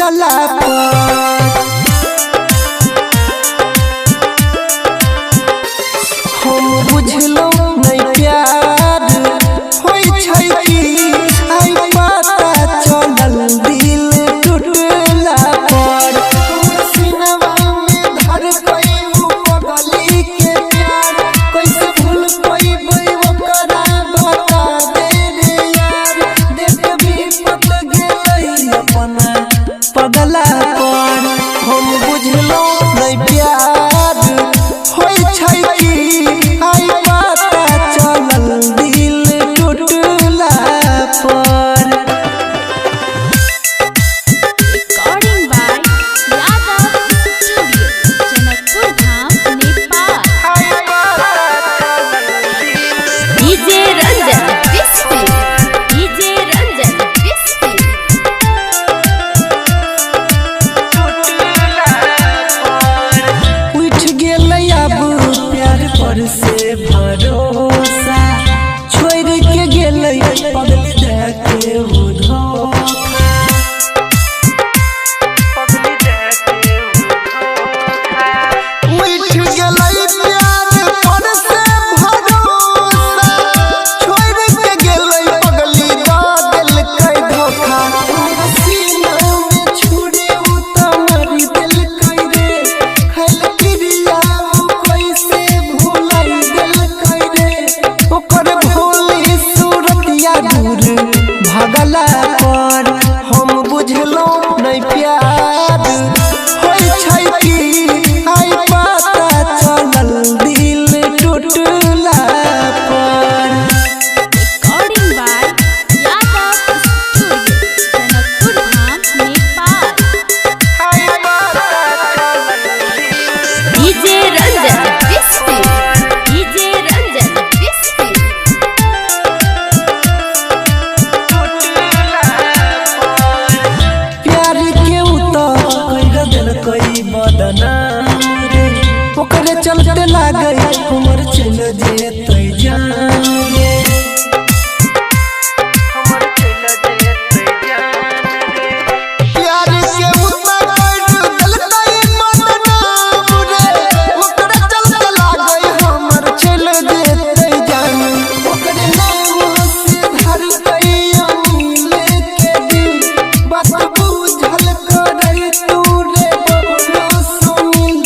टूटला पर हम बुझलो नहीं प्यार होई छै कि आई पता चलल दिल टूटला पर सीनवा में धर कइऊ पगली के प्यार कैसे भूल पइबै ओकरा बता दे रे यार देख भी पत गेलै अपना पगला पर हम बुझलो नहीं प्यार होई छै कि आई पता चलल दिल टूटला पर Recording by Yadav Studio, Janakpur Dham, Nepal. DJ Ranjan Crispy, DJ Ranjan Crispy. उठ गेलै अब प्यार पर से भरोसा छोड़ के गेलै पगली दे के वो धोखा उठ गेलै प्यार पर से भरोसा छोड़ के गेलै पगली दे देलकै धोखा सीना में छुरी उतारी देलकै रे खैल क्रिया कैसे भुलाई देलकै रे ओकर भोली सूरतिया दूर भगला पर हम बुझलो नहीं प्यार होई छै कि आई पता चलल दिल टूटला पर Recording by Yadav Studio, Janakpur Dham, Nepal. DJ Ranjan Crispy, DJ Ranjan Crispy. प्यार के उतो कइर देलकै बदनाम रे ओकरे चलते लागै हमर चल जेतै जान रे प्यार के उतो कइर देलकै बदनाम रे ओकरे चलते लागै हमर चल जेतै जान ओकरे नाम से धरकै अमीले के दिल बात बुझल करै तू रे बबलो सुनील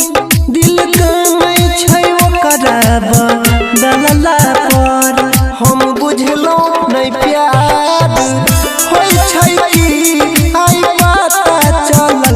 दिल कमै छै ओकरा बदलला पर हम बुझलो नहीं प्यार होई छै कि आई पता चलल